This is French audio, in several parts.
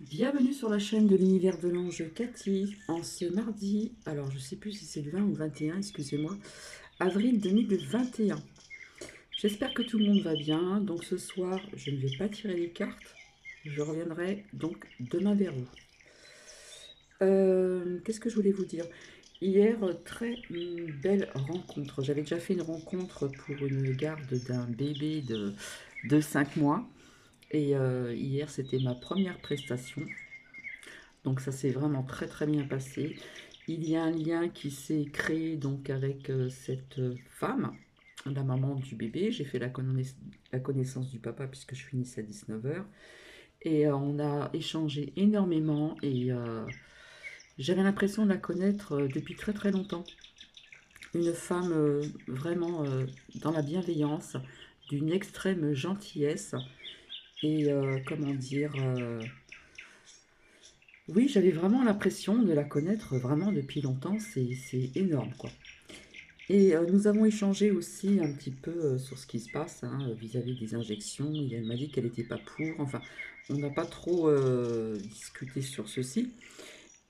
Bienvenue sur la chaîne de l'univers de l'ange Cathy, en ce mardi, alors je sais plus si c'est le 20 ou 21, excusez-moi, avril 2021. J'espère que tout le monde va bien, donc ce soir je ne vais pas tirer les cartes, je reviendrai donc demain vers vous. Qu'est-ce que je voulais vous dire? Hier, très belle rencontre, j'avais déjà fait une rencontre pour une garde d'un bébé de 5 mois, et hier c'était ma première prestation. Donc ça s'est vraiment très très bien passé. Il y a un lien qui s'est créé donc avec cette femme, la maman du bébé. J'ai fait la connaissance du papa puisque je finissais à 19h. Et on a échangé énormément et j'avais l'impression de la connaître depuis très très longtemps. Une femme vraiment dans la bienveillance, d'une extrême gentillesse et comment dire... oui, j'avais vraiment l'impression de la connaître vraiment depuis longtemps, c'est énorme quoi. Et nous avons échangé aussi un petit peu sur ce qui se passe hein, vis-à-vis des injections. Et elle m'a dit qu'elle n'était pas pour. Enfin, on n'a pas trop discuté sur ceci,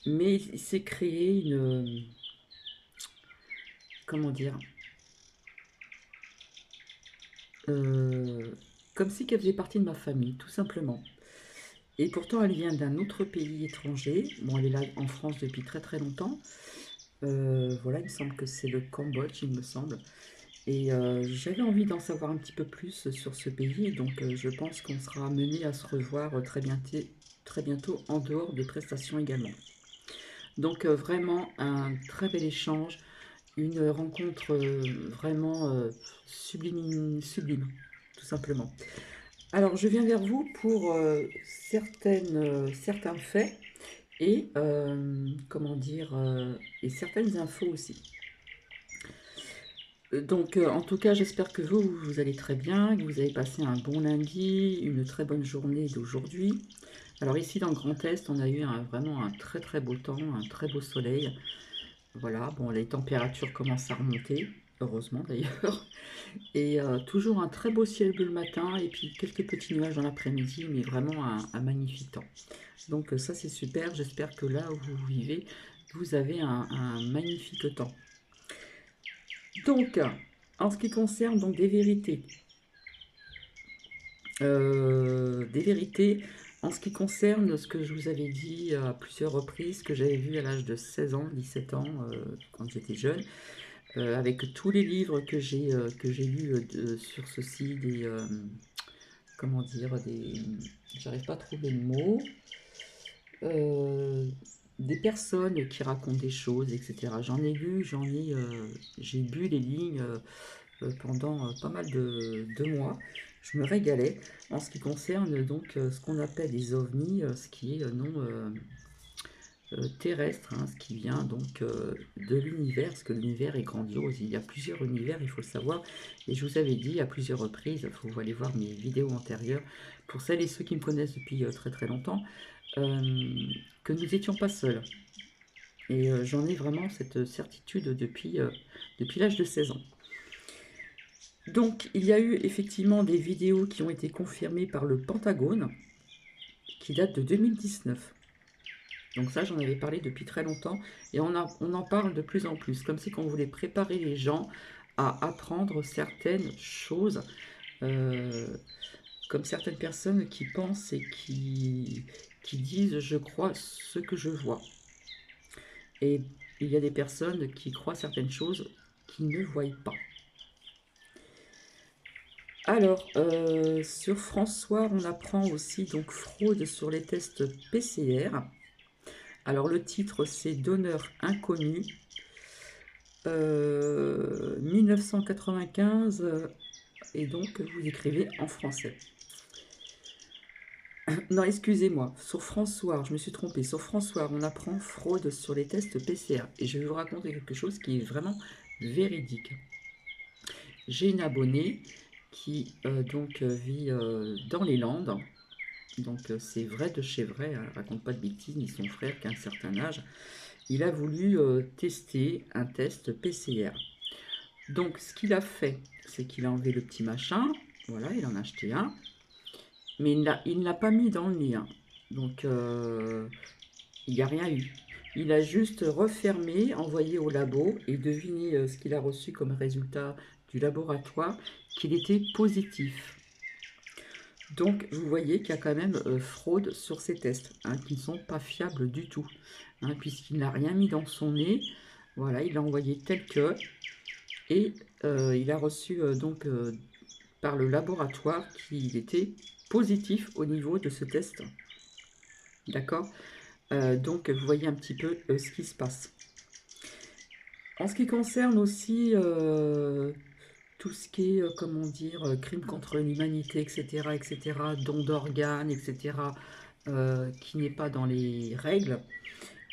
mais il s'est créé une, comment dire, euh, comme si qu'elle faisait partie de ma famille, tout simplement. Et pourtant, elle vient d'un autre pays étranger. Bon, elle est là en France depuis très très longtemps. Voilà, il me semble que c'est le Cambodge, il me semble. Et j'avais envie d'en savoir un petit peu plus sur ce pays, donc je pense qu'on sera amené à se revoir très bientôt en dehors des prestations également. Donc vraiment un très bel échange, une rencontre vraiment sublime, tout simplement. Alors je viens vers vous pour certains faits et comment dire et certaines infos aussi. Donc, en tout cas, j'espère que vous allez très bien, que vous avez passé un bon lundi, une très bonne journée d'aujourd'hui. Alors ici, dans le Grand Est, on a eu vraiment un très très beau temps, un très beau soleil. Voilà, bon, les températures commencent à remonter, heureusement d'ailleurs. Et toujours un très beau ciel bleu le matin, et puis quelques petits nuages dans l'après-midi, mais vraiment un magnifique temps. Donc ça, c'est super. J'espère que là où vous vivez, vous avez un magnifique temps. Donc, en ce qui concerne donc des vérités en ce qui concerne ce que je vous avais dit à plusieurs reprises, que j'avais vu à l'âge de 16 ans, 17 ans, quand j'étais jeune, avec tous les livres que j'ai lus sur ceci, comment dire, j'arrive pas à trouver le mot, euh, des personnes qui racontent des choses, etc. J'en ai lu, j'ai bu les lignes pendant pas mal de mois. Je me régalais en ce qui concerne donc ce qu'on appelle les ovnis, ce qui est non terrestre, hein, ce qui vient donc de l'univers, parce que l'univers est grandiose, il y a plusieurs univers, il faut le savoir, et je vous avais dit à plusieurs reprises, il faut aller voir mes vidéos antérieures, pour celles et ceux qui me connaissent depuis très très longtemps, que nous n'étions pas seuls. Et j'en ai vraiment cette certitude depuis l'âge de 16 ans. Donc, il y a eu effectivement des vidéos qui ont été confirmées par le Pentagone, qui datent de 2019. Donc ça, j'en avais parlé depuis très longtemps, et on en parle de plus en plus, comme si on voulait préparer les gens à apprendre certaines choses, euh, comme certaines personnes qui pensent et qui disent «je crois ce que je vois». Et il y a des personnes qui croient certaines choses qu'ils ne voient pas. Alors, sur François, on apprend aussi donc fraude sur les tests PCR. Alors le titre c'est Donneur inconnu, 1995, et donc vous écrivez en français. Non, excusez-moi, sur François, je me suis trompée. Sur François, on apprend fraude sur les tests PCR. Et je vais vous raconter quelque chose qui est vraiment véridique. J'ai une abonnée qui vit dans les Landes. Donc c'est vrai de chez vrai, hein, raconte pas de bêtises, ni son frère qu'à un certain âge, il a voulu tester un test PCR. Donc ce qu'il a fait, c'est qu'il a enlevé le petit machin, voilà, il en a acheté un, mais il ne l'a pas mis dans le lien. Donc, il n'y a rien eu. Il a juste refermé, envoyé au labo et deviné ce qu'il a reçu comme résultat du laboratoire, qu'il était positif. Donc, vous voyez qu'il y a quand même fraude sur ces tests, hein, qui ne sont pas fiables du tout, hein, puisqu'il n'a rien mis dans son nez. Voilà, il l'a envoyé tel que, et il a reçu donc par le laboratoire qu'il était positif au niveau de ce test. D'accord? Donc, vous voyez un petit peu ce qui se passe. En ce qui concerne aussi tout ce qui est, comment dire, crime contre l'humanité, etc., don d'organes, etc., qui n'est pas dans les règles,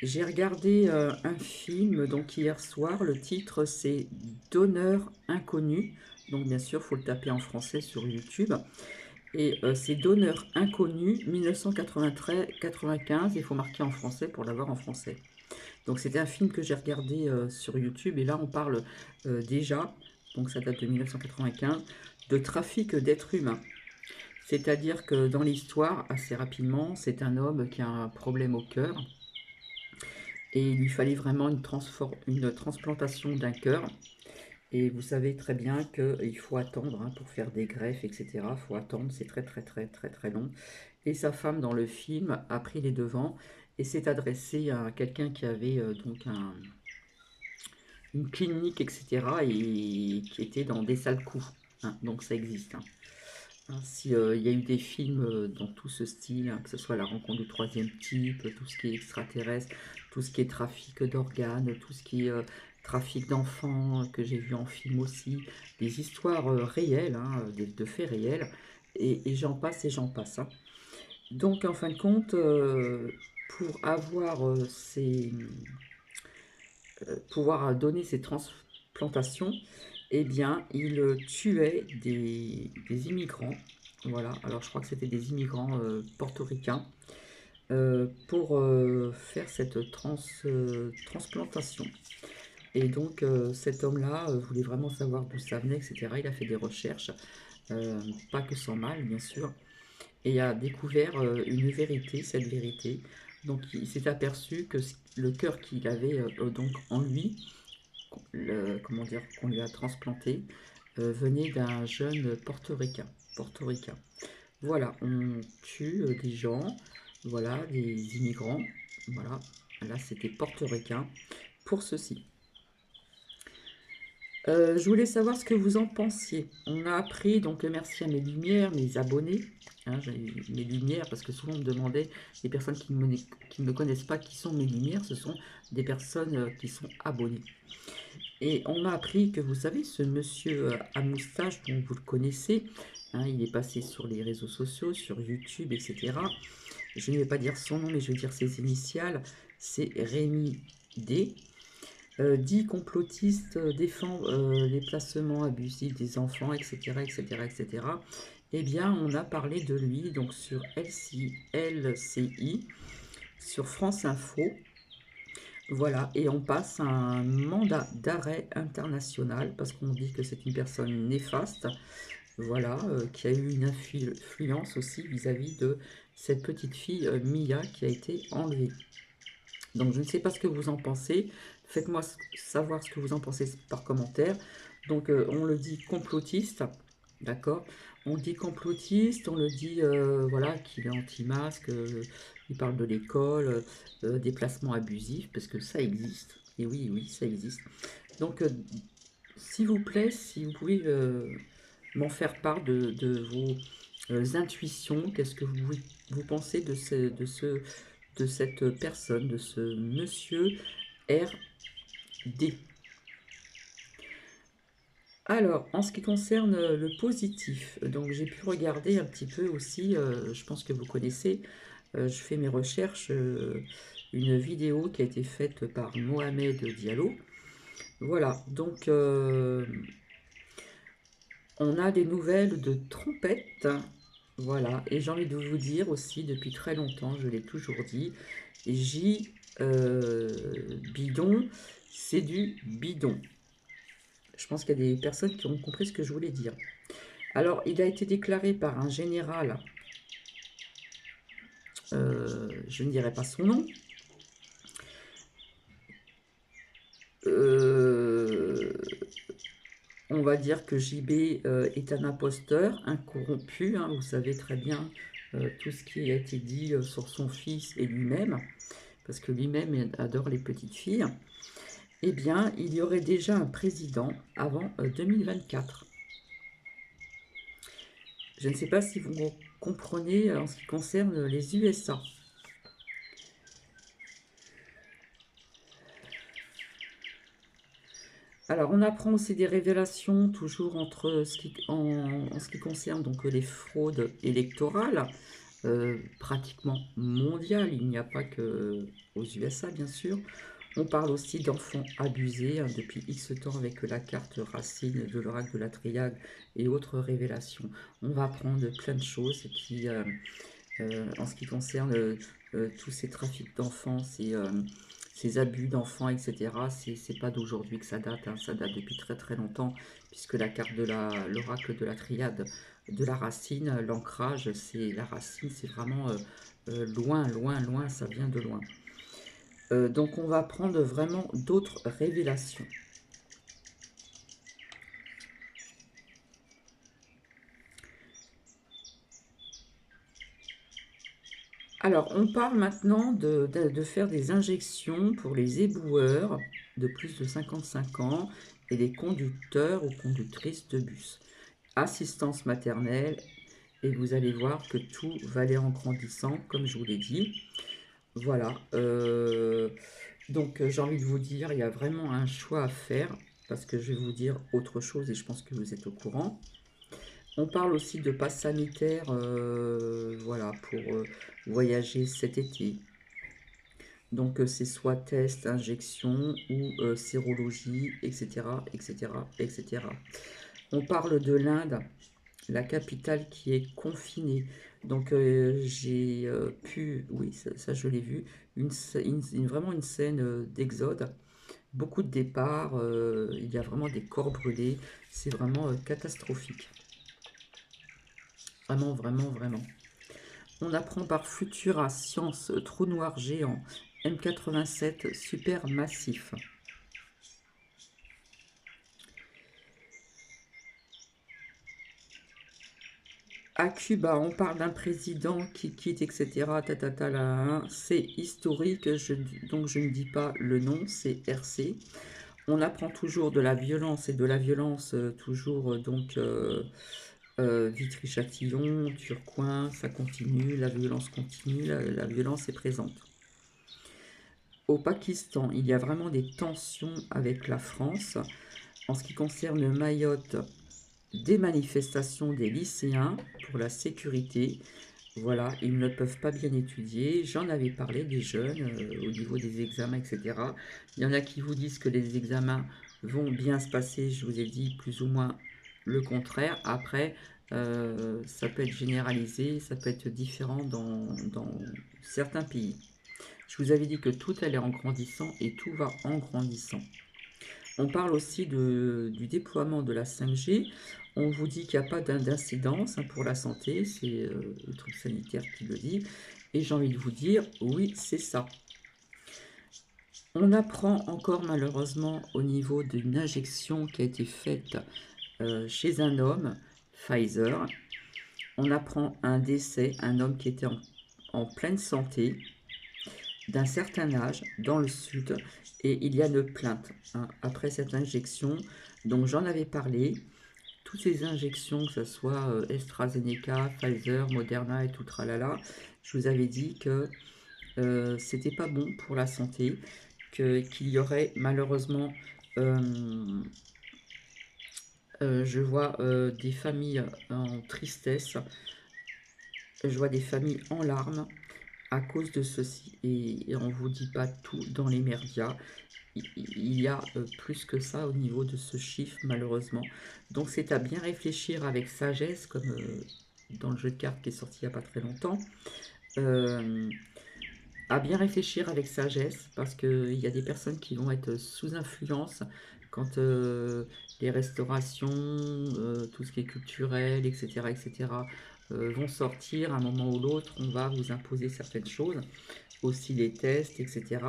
j'ai regardé un film donc hier soir. Le titre, c'est Donneur inconnu. Donc, bien sûr, il faut le taper en français sur YouTube. Et c'est Donneur inconnu 1993-95. Il faut marquer en français pour l'avoir en français. Donc c'était un film que j'ai regardé sur YouTube, et là on parle déjà, donc ça date de 1995, de trafic d'êtres humains. C'est-à-dire que dans l'histoire, assez rapidement, c'est un homme qui a un problème au cœur, et il lui fallait vraiment une transplantation d'un cœur. Et vous savez très bien qu'il faut attendre, hein, pour faire des greffes, etc. Il faut attendre, c'est très très très très très long. Et sa femme dans le film a pris les devants et s'est adressée à quelqu'un qui avait donc une clinique, etc. et qui était dans des sales coups, hein. Donc ça existe, hein. Hein, si, il y a eu des films dans tout ce style, hein, que ce soit La rencontre du troisième type, tout ce qui est extraterrestre, tout ce qui est trafic d'organes, tout ce qui est trafic d'enfants, que j'ai vu en film aussi, des histoires réelles, hein, de faits réels, et j'en passe et j'en passe, hein. Donc en fin de compte, pour avoir pouvoir donner ces transplantations, eh bien, il tuait des immigrants. Voilà, alors je crois que c'était des immigrants portoricains pour faire cette transplantation. Et donc, cet homme-là voulait vraiment savoir d'où ça venait, etc. Il a fait des recherches, pas que sans mal, bien sûr, et a découvert une vérité, cette vérité. Donc, il s'est aperçu que le cœur qu'il avait donc en lui, comment dire, qu'on lui a transplanté, venait d'un jeune portoricain. Voilà, on tue des gens, voilà, des immigrants, voilà, là c'était portoricain, pour ceci. Je voulais savoir ce que vous en pensiez. On a appris, donc merci à mes lumières, mes abonnés, hein, j'ai eu mes lumières, parce que souvent on me demandait, les personnes qui ne me connaissent pas qui sont mes lumières, ce sont des personnes qui sont abonnées. Et on m'a appris que, vous savez, ce monsieur à moustache, dont vous le connaissez, hein, il est passé sur les réseaux sociaux, sur YouTube, etc. Je ne vais pas dire son nom, mais je vais dire ses initiales. C'est Rémi D. Dit complotiste, défend les placements abusifs des enfants, etc., etc., etc. Eh bien, on a parlé de lui donc sur LCI, sur France Info. Voilà, et on passe à un mandat d'arrêt international parce qu'on dit que c'est une personne néfaste, voilà, qui a eu une influence aussi vis-à-vis de cette petite fille Mia qui a été enlevée. Donc je ne sais pas ce que vous en pensez, faites-moi savoir ce que vous en pensez par commentaire. Donc on le dit complotiste, d'accord? On dit complotiste, on le dit voilà, qu'il est anti-masque, il parle de l'école, des placements abusifs, parce que ça existe. Et oui, oui, ça existe. Donc s'il vous plaît, si vous pouvez m'en faire part de vos intuitions, qu'est-ce que vous pensez de cette personne, de ce monsieur RD. Alors, en ce qui concerne le positif, donc j'ai pu regarder un petit peu aussi, je pense que vous connaissez, je fais mes recherches, une vidéo qui a été faite par Mohamed Diallo. Voilà, donc on a des nouvelles de trompette, voilà, et j'ai envie de vous dire aussi, depuis très longtemps, je l'ai toujours dit, J bidon, c'est du bidon. Je pense qu'il y a des personnes qui ont compris ce que je voulais dire. Alors, il a été déclaré par un général je ne dirai pas son nom. Euh, on va dire que JB est un imposteur, un corrompu, hein, vous savez très bien tout ce qui a été dit sur son fils et lui-même, parce que lui-même adore les petites filles. Eh bien, il y aurait déjà un président avant 2024. Je ne sais pas si vous comprenez en ce qui concerne les USA. Alors, on apprend aussi des révélations, toujours entre en ce qui concerne donc les fraudes électorales, pratiquement mondiales. Il n'y a pas que aux USA, bien sûr. On parle aussi d'enfants abusés hein, depuis X temps avec la carte Racine de l'oracle de la Triade et autres révélations. On va apprendre plein de choses qui, en ce qui concerne tous ces trafics d'enfants, ces abus d'enfants, etc. C'est pas d'aujourd'hui que ça date, hein, ça date depuis très très longtemps, puisque la carte de l'oracle de la Triade de la Racine, l'ancrage, c'est la racine, c'est vraiment loin, loin, loin, ça vient de loin. Donc on va prendre vraiment d'autres révélations. Alors on parle maintenant de faire des injections pour les éboueurs de plus de 55 ans et les conducteurs ou conductrices de bus. Assistance maternelle, et vous allez voir que tout va aller en grandissant, comme je vous l'ai dit. Voilà. Donc j'ai envie de vous dire, il y a vraiment un choix à faire, parce que je vais vous dire autre chose et je pense que vous êtes au courant. On parle aussi de passe sanitaire, voilà, pour voyager cet été. Donc c'est soit test, injection ou sérologie, etc., etc., etc. On parle de l'Inde, la capitale qui est confinée. Donc j'ai pu, oui, ça, je l'ai vu, vraiment une scène d'exode. Beaucoup de départs, il y a vraiment des corps brûlés. C'est vraiment catastrophique. Vraiment, vraiment, vraiment. On apprend par Futura Science trou noir géant M87 supermassif. À Cuba, on parle d'un président qui quitte, etc. C'est historique, donc je ne dis pas le nom, c'est RC. On apprend toujours de la violence et de la violence, toujours donc Vitry-Châtillon, Turcoing, ça continue, la violence continue, la violence est présente. Au Pakistan, il y a vraiment des tensions avec la France. En ce qui concerne Mayotte, des manifestations des lycéens pour la sécurité. Voilà, ils ne peuvent pas bien étudier. J'en avais parlé des jeunes au niveau des examens, etc. Il y en a qui vous disent que les examens vont bien se passer. Je vous ai dit plus ou moins le contraire. Après, ça peut être généralisé, ça peut être différent dans certains pays. Je vous avais dit que tout allait en grandissant et tout va en grandissant. On parle aussi du déploiement de la 5G. On vous dit qu'il n'y a pas d'incidence pour la santé, c'est le truc sanitaire qui le dit. Et j'ai envie de vous dire, oui, c'est ça. On apprend encore malheureusement au niveau d'une injection qui a été faite chez un homme, Pfizer. On apprend un décès, un homme qui était en pleine santé, d'un certain âge, dans le sud, et il y a une plainte hein, après cette injection. Donc j'en avais parlé. Toutes ces injections, que ce soit AstraZeneca, Pfizer, Moderna et tout tralala, je vous avais dit que c'était pas bon pour la santé, qu'il y aurait malheureusement, je vois des familles en tristesse, je vois des familles en larmes à cause de ceci, et on ne vous dit pas tout dans les médias. Il y a plus que ça au niveau de ce chiffre, malheureusement. Donc c'est à bien réfléchir avec sagesse, comme dans le jeu de cartes qui est sorti il n'y a pas très longtemps. À bien réfléchir avec sagesse, parce qu'il y a des personnes qui vont être sous influence quand les restaurations, tout ce qui est culturel, etc., etc., vont sortir, à un moment ou l'autre, on va vous imposer certaines choses, aussi les tests, etc.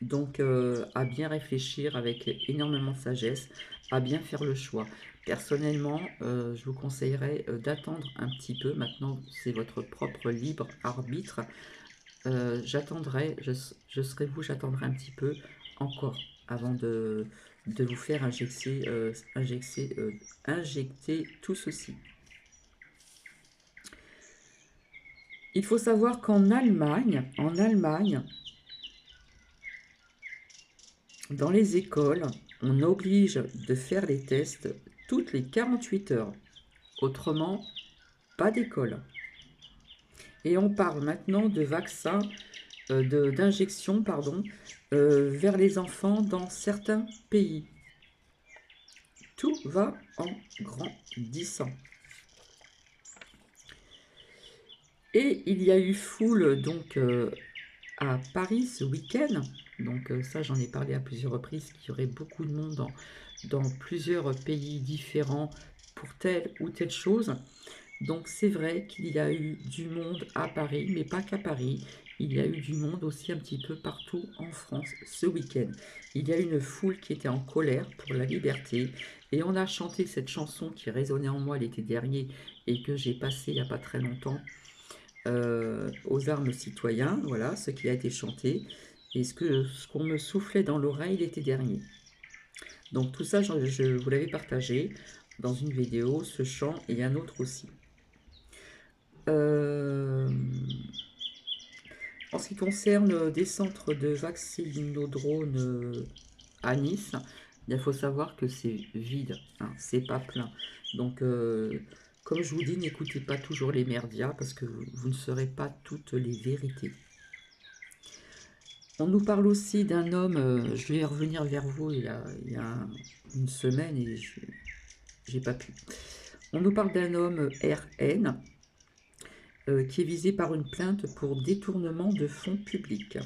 Donc, à bien réfléchir avec énormément de sagesse, à bien faire le choix. Personnellement, je vous conseillerais d'attendre un petit peu. Maintenant, c'est votre propre libre arbitre. J'attendrai, je serai vous, j'attendrai un petit peu encore avant de vous faire injecter tout ceci. Il faut savoir qu'en Allemagne, dans les écoles, on oblige de faire les tests toutes les 48 heures. Autrement, pas d'école. Et on parle maintenant de vaccins, d'injections, pardon, vers les enfants dans certains pays. Tout va en grandissant. Et il y a eu foule donc à Paris ce week-end. Donc ça, j'en ai parlé à plusieurs reprises, qu'il y aurait beaucoup de monde dans plusieurs pays différents pour telle ou telle chose. Donc c'est vrai qu'il y a eu du monde à Paris, mais pas qu'à Paris. Il y a eu du monde aussi un petit peu partout en France ce week-end. Il y a une foule qui était en colère pour la liberté. Et on a chanté cette chanson qui résonnait en moi l'été dernier et que j'ai passée il n'y a pas très longtemps, aux armes citoyens, voilà ce qui a été chanté. Et ce qu'on me soufflait dans l'oreille l'été dernier. Donc tout ça, je vous l'avais partagé dans une vidéo, ce chant et un autre aussi. En ce qui concerne des centres de vaccinodrones à Nice, il faut savoir que c'est vide, hein, c'est pas plein. Donc, comme je vous dis, n'écoutez pas toujours les médias parce que vous ne saurez pas toutes les vérités. On nous parle aussi d'un homme, je vais revenir vers vous il y a une semaine et j'ai pas pu. On nous parle d'un homme RN qui est visé par une plainte pour détournement de fonds publics.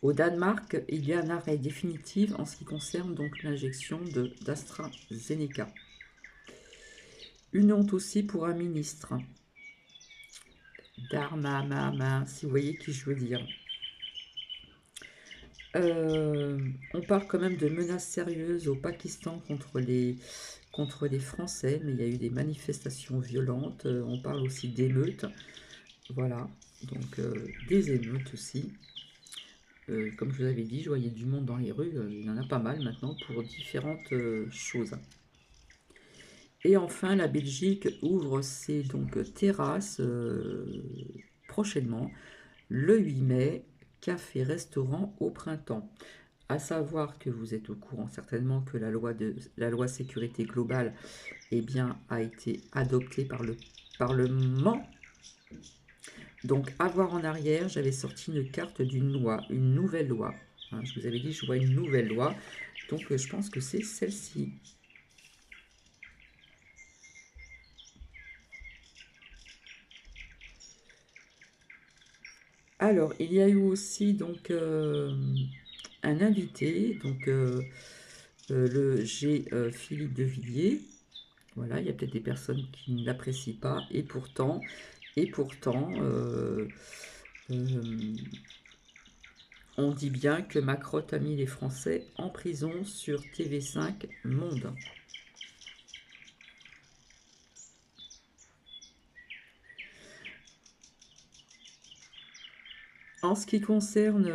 Au Danemark, il y a un arrêt définitif en ce qui concerne donc l'injection d'AstraZeneca. Une honte aussi pour un ministre. Darmanin, si vous voyez qui je veux dire. On parle quand même de menaces sérieuses au Pakistan contre les Français, mais il y a eu des manifestations violentes. On parle aussi d'émeutes. Voilà, donc des émeutes aussi. Comme je vous avais dit, je voyais du monde dans les rues. Il y en a pas mal maintenant pour différentes choses. Et enfin, la Belgique ouvre ses donc terrasses prochainement, le 8 mai, café-restaurant au printemps. À savoir que vous êtes au courant certainement que la loi sécurité globale a été adoptée par le Parlement. Donc, à voir en arrière, j'avais sorti une carte d'une loi, une nouvelle loi. Hein, je vous avais dit, je vois une nouvelle loi. Donc, je pense que c'est celle-ci. Alors, il y a eu aussi donc un invité, donc j'ai Philippe de Villiers. Voilà, il y a peut-être des personnes qui ne l'apprécient pas, et pourtant, on dit bien que Macron a mis les Français en prison sur TV5 Monde. En ce qui concerne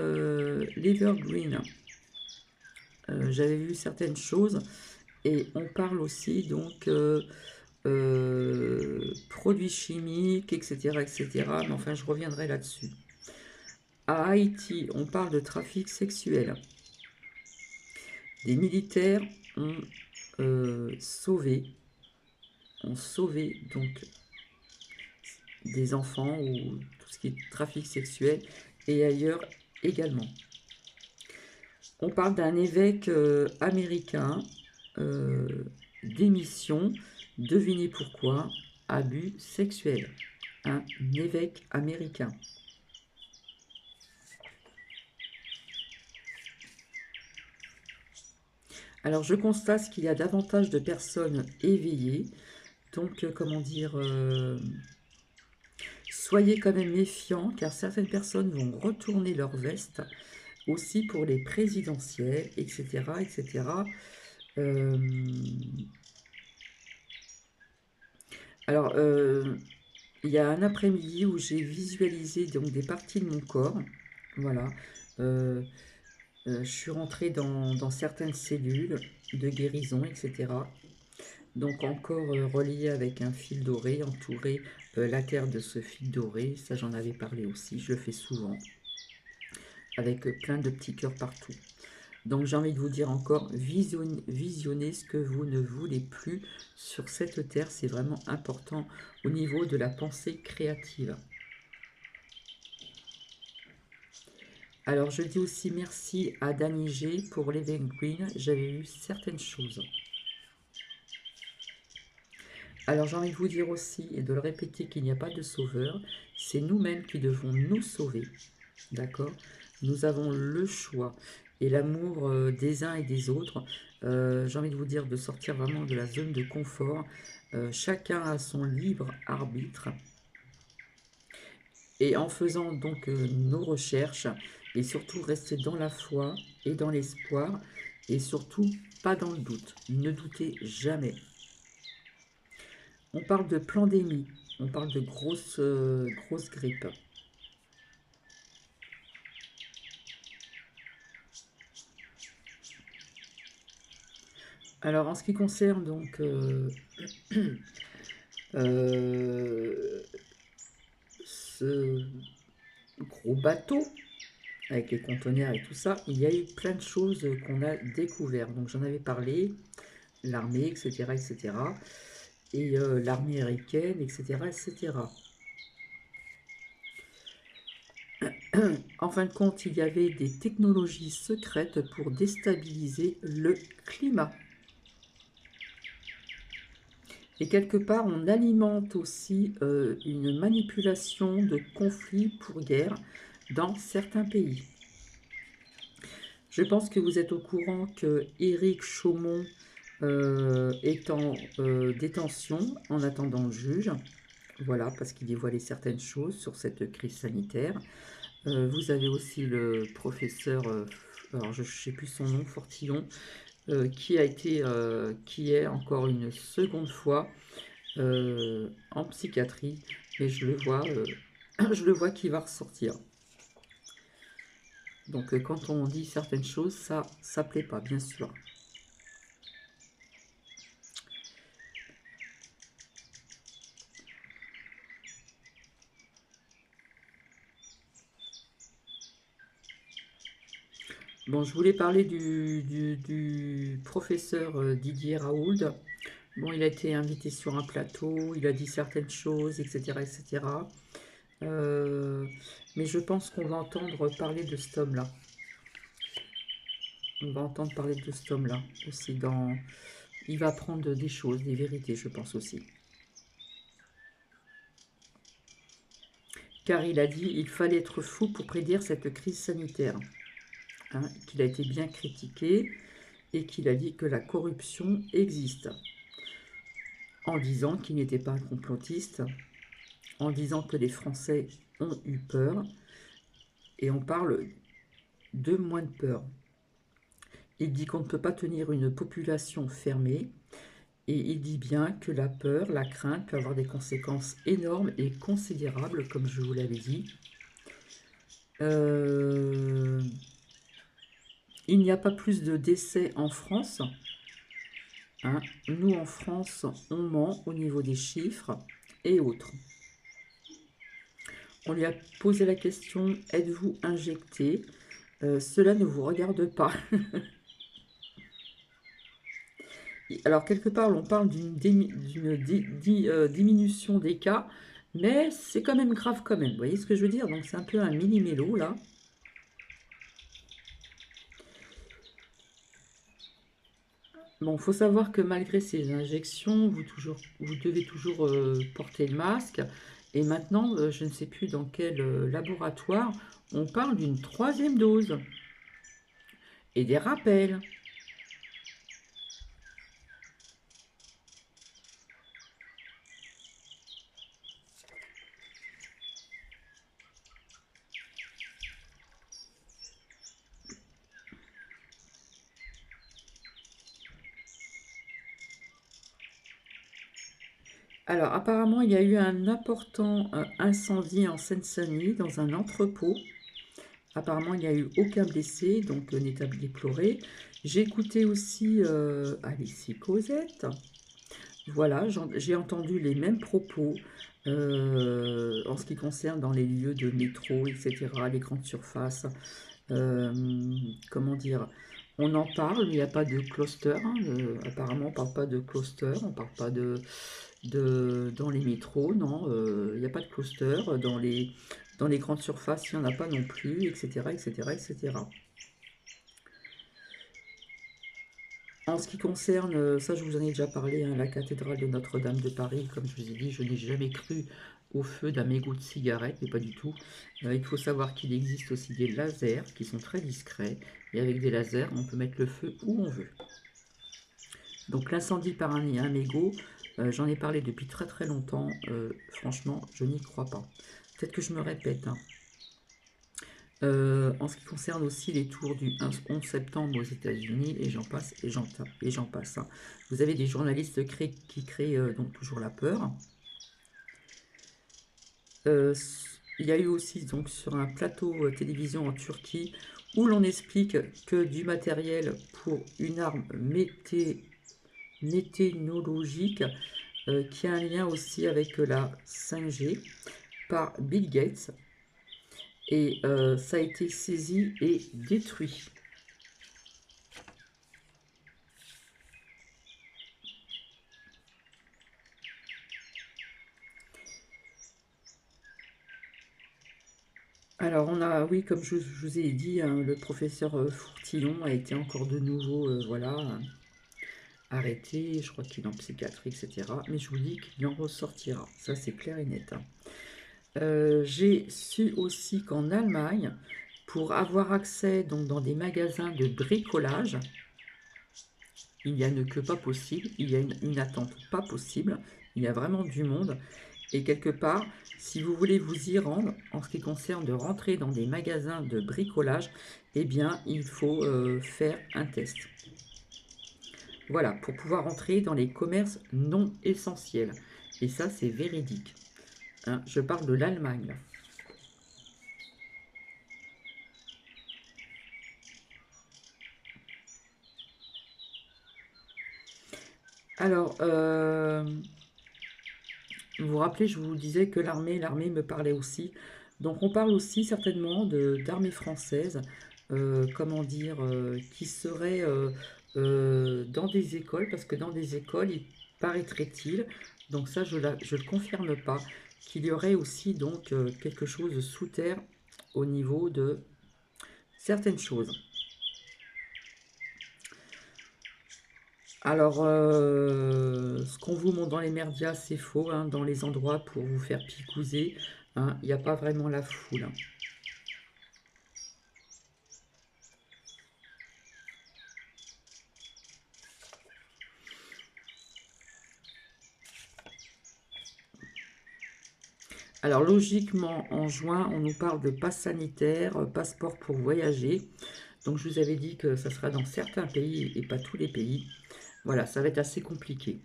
l'Evergreen, j'avais vu certaines choses et on parle aussi donc produits chimiques, etc., etc. Mais enfin, je reviendrai là-dessus. À Haïti, on parle de trafic sexuel. Des militaires ont sauvé donc des enfants ou tout ce qui est trafic sexuel et ailleurs également. On parle d'un évêque américain, démission, devinez pourquoi, abus sexuel. Un évêque américain. Alors je constate qu'il y a davantage de personnes éveillées, Donc, comment dire, soyez quand même méfiants, car certaines personnes vont retourner leur veste aussi pour les présidentielles, etc., etc. Euh, alors, il y a un après-midi où j'ai visualisé donc des parties de mon corps, voilà. Euh, je suis rentrée dans certaines cellules de guérison, etc. Donc encore relié avec un fil doré, entouré la terre de ce fil doré, ça j'en avais parlé aussi, je le fais souvent, avec plein de petits cœurs partout. Donc j'ai envie de vous dire encore, visionnez ce que vous ne voulez plus sur cette terre, c'est vraiment important au niveau de la pensée créative. Alors je dis aussi merci à Danny G pour l'Evergreen, j'avais eu certaines choses. Alors j'ai envie de vous dire aussi et de le répéter qu'il n'y a pas de sauveur, c'est nous-mêmes qui devons nous sauver, d'accord? Nous avons le choix et l'amour des uns et des autres. J'ai envie de vous dire de sortir vraiment de la zone de confort. Chacun a son libre arbitre. Et en faisant donc nos recherches et surtout rester dans la foi et dans l'espoir et surtout pas dans le doute. Ne doutez jamais. On parle de pandémie, on parle de grosses grippes. Alors en ce qui concerne donc ce gros bateau avec les conteneurs et tout ça, il y a eu plein de choses qu'on a découvertes. Donc j'en avais parlé, l'armée, etc., etc. Et l'armée américaine, etc., etc. En fin de compte, il y avait des technologies secrètes pour déstabiliser le climat. Et quelque part, on alimente aussi une manipulation de conflits pour guerre dans certains pays. Je pense que vous êtes au courant que Éric Chaumont est en détention en attendant le juge. Voilà, parce qu'il dévoilait certaines choses sur cette crise sanitaire. Vous avez aussi le professeur, alors je ne sais plus son nom, Fortillon, qui est encore une seconde fois en psychiatrie, et je le vois, je le vois qui va ressortir. Donc quand on dit certaines choses, ça plaît pas, bien sûr. Bon, je voulais parler du professeur Didier Raoult. Bon, il a été invité sur un plateau, il a dit certaines choses, etc., etc. Mais je pense qu'on va entendre parler de cet homme-là. On va entendre parler de cet homme-là aussi dans... Il va apprendre des choses, des vérités, je pense aussi. Car il a dit il fallait être fou pour prédire cette crise sanitaire. Hein, qu'il a été bien critiqué et qu'il a dit que la corruption existe. En disant qu'il n'était pas un complotiste, en disant que les Français ont eu peur, et on parle de moins de peur. Il dit qu'on ne peut pas tenir une population fermée, et il dit bien que la peur, la crainte peut avoir des conséquences énormes et considérables, comme je vous l'avais dit. Il n'y a pas plus de décès en France. Hein. Nous, en France, on ment au niveau des chiffres et autres. On lui a posé la question, êtes-vous injecté? Cela ne vous regarde pas. Alors, quelque part, on parle d'une diminution des cas, mais c'est quand même grave quand même. Vous voyez ce que je veux dire? Donc, c'est un peu un mini-mélo, là. Bon, il faut savoir que malgré ces injections, vous devez toujours porter le masque. Et maintenant, je ne sais plus dans quel laboratoire, on parle d'une 3e dose. Et des rappels. Alors, apparemment, il y a eu un important incendie en Seine-Saint-Denis dans un entrepôt. Apparemment, il n'y a eu aucun blessé, donc n'est à déplorer. J'ai écouté aussi Alexis Cosette. Voilà, j'ai entendu les mêmes propos en ce qui concerne dans les lieux de métro, etc., les grandes surfaces. Euh, comment dire? On en parle, mais il n'y a pas de cluster, hein, apparemment, on ne parle pas de cluster, on ne parle pas dans les métros, non, il n'y a pas de cluster. Dans les grandes surfaces, il n'y en a pas non plus, etc., etc., etc. En ce qui concerne, ça je vous en ai déjà parlé, hein, la cathédrale de Notre-Dame de Paris, comme je vous ai dit, je n'ai jamais cru au feu d'un mégot de cigarette, mais pas du tout. Il faut savoir qu'il existe aussi des lasers qui sont très discrets, et avec des lasers, on peut mettre le feu où on veut. Donc l'incendie par un mégot, j'en ai parlé depuis très très longtemps, franchement, je n'y crois pas. Peut-être que je me répète, hein. En ce qui concerne aussi les tours du 11 septembre aux États-Unis, et j'en passe, et j'en passe, hein. Vous avez des journalistes qui créent donc toujours la peur. Il y a eu aussi donc sur un plateau télévision en Turquie où l'on explique que du matériel pour une arme météorologique qui a un lien aussi avec la 5G par Bill Gates. Et ça a été saisi et détruit. Alors on a, oui, comme je vous ai dit, hein, le professeur Fourtillon a été encore de nouveau, voilà, arrêté. Je crois qu'il est en psychiatrie, etc. Mais je vous dis qu'il en ressortira. Ça, c'est clair et net, hein. J'ai su aussi qu'en Allemagne, pour avoir accès donc dans des magasins de bricolage, il n'y a une queue pas possible, il y a une attente pas possible, il y a vraiment du monde. Et quelque part, si vous voulez vous y rendre, en ce qui concerne de rentrer dans des magasins de bricolage, eh bien, il faut faire un test. Voilà, pour pouvoir entrer dans les commerces non essentiels. Et ça, c'est véridique, hein. Je parle de l'Allemagne, là. Alors, vous vous rappelez, je vous disais que l'armée me parlait aussi. Donc on parle aussi certainement d'armée française, comment dire, qui serait dans des écoles, parce que dans des écoles, il paraîtrait-il, donc ça je le confirme pas, qu'il y aurait aussi donc quelque chose sous terre au niveau de certaines choses. Alors, ce qu'on vous montre dans les merdias, c'est faux, hein, dans les endroits pour vous faire picouser, hein, il n'y a pas vraiment la foule, hein. Alors, logiquement, en juin, on nous parle de passe sanitaire, passeport pour voyager. Donc, je vous avais dit que ça sera dans certains pays et pas tous les pays. Voilà, ça va être assez compliqué.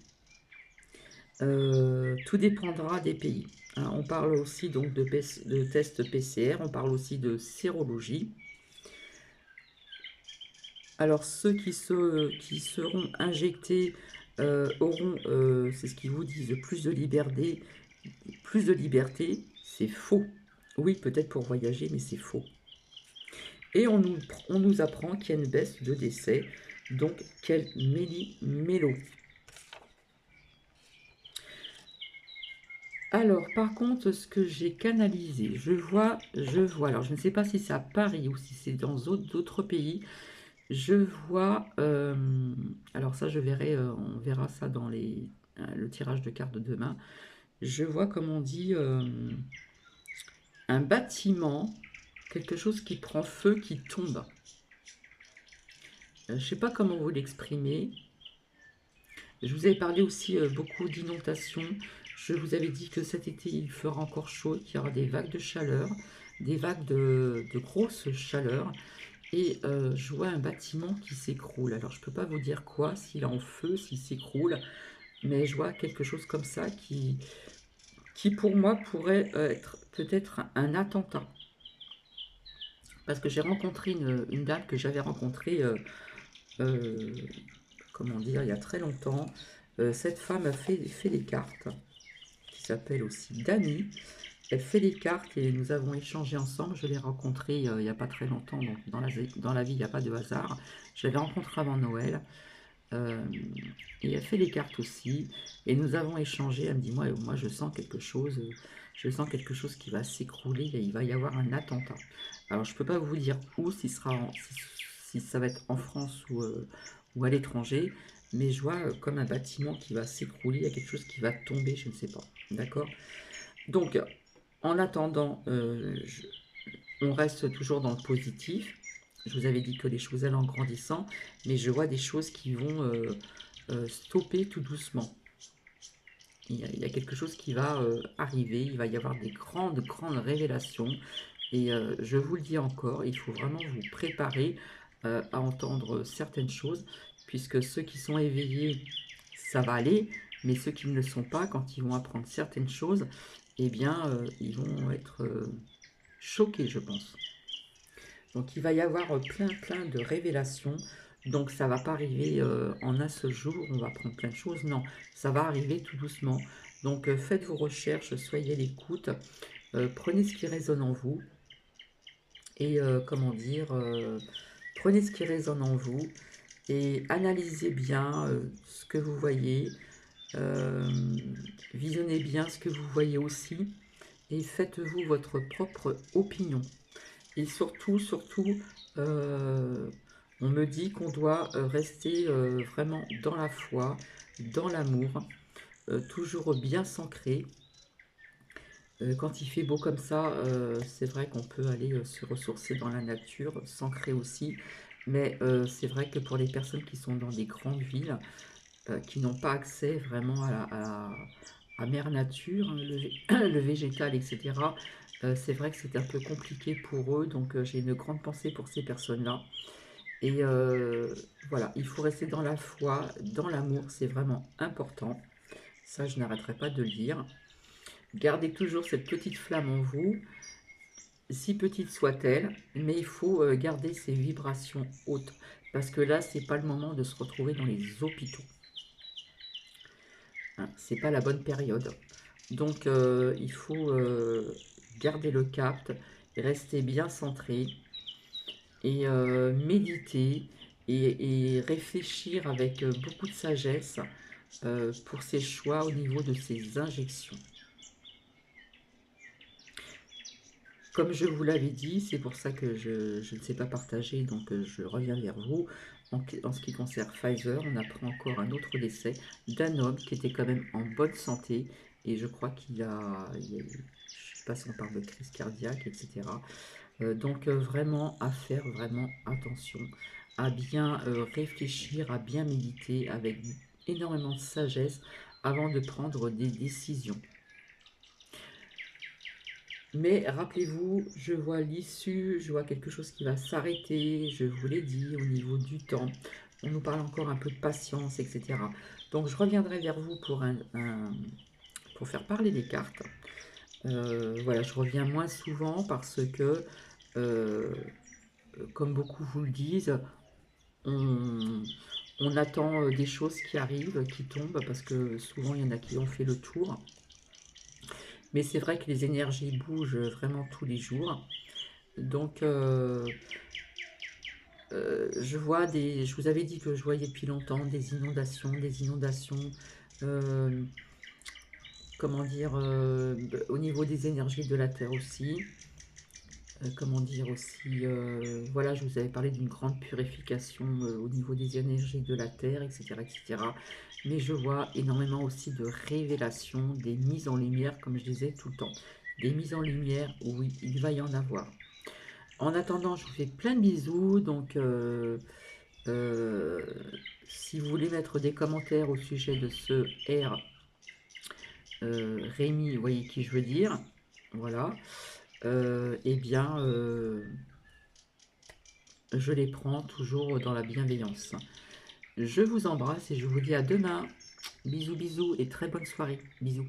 Tout dépendra des pays, hein. On parle aussi donc de tests PCR, on parle aussi de sérologie. Alors ceux qui seront injectés auront, c'est ce qu'ils vous disent, plus de liberté, c'est faux. Oui, peut-être pour voyager, mais c'est faux. Et on nous apprend qu'il y a une baisse de décès, donc quel méli-mélo. Alors, par contre, ce que j'ai canalisé, je vois, alors je ne sais pas si c'est à Paris ou si c'est dans d'autres pays, je vois, alors ça je verrai, on verra ça dans le tirage de cartes de demain. Je vois, comme on dit, un bâtiment, quelque chose qui prend feu, qui tombe. Je ne sais pas comment vous l'exprimer. Je vous avais parlé aussi beaucoup d'inondations. Je vous avais dit que cet été, il fera encore chaud, qu'il y aura des vagues de chaleur, des vagues de grosse chaleur. Et je vois un bâtiment qui s'écroule. Alors, je ne peux pas vous dire quoi, s'il est en feu, s'il s'écroule. mais je vois quelque chose comme ça qui pour moi pourrait être peut-être un attentat. Parce que j'ai rencontré une dame que j'avais rencontrée, euh, comment dire, il y a très longtemps. Cette femme a fait des cartes, qui s'appelle aussi Dani. Elle fait des cartes et nous avons échangé ensemble. Je l'ai rencontrée il n'y a pas très longtemps, donc dans la vie, il n'y a pas de hasard. Je l'avais rencontrée avant Noël. euh, et elle fait des cartes aussi. Et nous avons échangé. Elle me dit, moi je sens quelque chose qui va s'écrouler et il va y avoir un attentat. Alors je ne peux pas vous dire où, si ça va être en France ou à l'étranger, mais je vois comme un bâtiment qui va s'écrouler, il y a quelque chose qui va tomber, je ne sais pas. D'accord? Donc, en attendant, on reste toujours dans le positif. Je vous avais dit que les choses allaient en grandissant, mais je vois des choses qui vont stopper tout doucement. Il y a quelque chose qui va arriver, il va y avoir des grandes, grandes révélations. Et je vous le dis encore, il faut vraiment vous préparer à entendre certaines choses, puisque ceux qui sont éveillés, ça va aller, mais ceux qui ne le sont pas, quand ils vont apprendre certaines choses, eh bien, ils vont être choqués, je pense. Donc il va y avoir plein plein de révélations. Donc ça va pas arriver en un seul jour, on va prendre plein de choses. Non, ça va arriver tout doucement. Donc faites vos recherches, soyez à l'écoute, prenez ce qui résonne en vous et comment dire, prenez ce qui résonne en vous et analysez bien ce que vous voyez, euh, visionnez bien ce que vous voyez aussi et faites-vous votre propre opinion. Et surtout, surtout, euh, on me dit qu'on doit rester vraiment dans la foi, dans l'amour, toujours bien s'ancrer. Quand il fait beau comme ça, c'est vrai qu'on peut aller se ressourcer dans la nature, s'ancrer aussi. Mais c'est vrai que pour les personnes qui sont dans des grandes villes, qui n'ont pas accès vraiment à mère nature, hein, le végétal, etc., c'est vrai que c'est un peu compliqué pour eux. Donc j'ai une grande pensée pour ces personnes-là. Et voilà, il faut rester dans la foi, dans l'amour, c'est vraiment important. Ça, je n'arrêterai pas de le dire. Gardez toujours cette petite flamme en vous, si petite soit-elle, mais il faut garder ces vibrations hautes. Parce que là, c'est pas le moment de se retrouver dans les hôpitaux. Hein, c'est pas la bonne période. Donc, il faut garder le cap, rester bien centré et méditer et réfléchir avec beaucoup de sagesse pour ses choix au niveau de ses injections. Comme je vous l'avais dit, c'est pour ça que je ne sais pas partager, donc je reviens vers vous. En ce qui concerne Pfizer, on apprend encore un autre décès d'un homme qui était quand même en bonne santé, et je crois je ne sais pas si on parle de crise cardiaque, etc. Donc vraiment à faire vraiment attention, à bien réfléchir, à bien méditer avec énormément de sagesse avant de prendre des décisions. Mais rappelez-vous, je vois l'issue, je vois quelque chose qui va s'arrêter, je vous l'ai dit, au niveau du temps. On nous parle encore un peu de patience, etc. Donc je reviendrai vers vous pour faire parler les cartes. Voilà, je reviens moins souvent parce que, euh, comme beaucoup vous le disent, on, on attend des choses qui arrivent, qui tombent, parce que souvent il y en a qui ont fait le tour. Mais c'est vrai que les énergies bougent vraiment tous les jours. Donc, je vous avais dit que je voyais depuis longtemps des inondations, euh, comment dire, au niveau des énergies de la Terre aussi. Comment dire aussi, voilà, je vous avais parlé d'une grande purification au niveau des énergies de la Terre, etc., etc. Mais je vois énormément aussi de révélations, des mises en lumière, comme je disais tout le temps. Des mises en lumière, oui, il va y en avoir. En attendant, je vous fais plein de bisous. Donc, euh, si vous voulez mettre des commentaires au sujet de ce R, Rémi, vous voyez qui je veux dire, voilà, eh bien, je les prends toujours dans la bienveillance. Je vous embrasse et je vous dis à demain. Bisous, bisous et très bonne soirée. Bisous.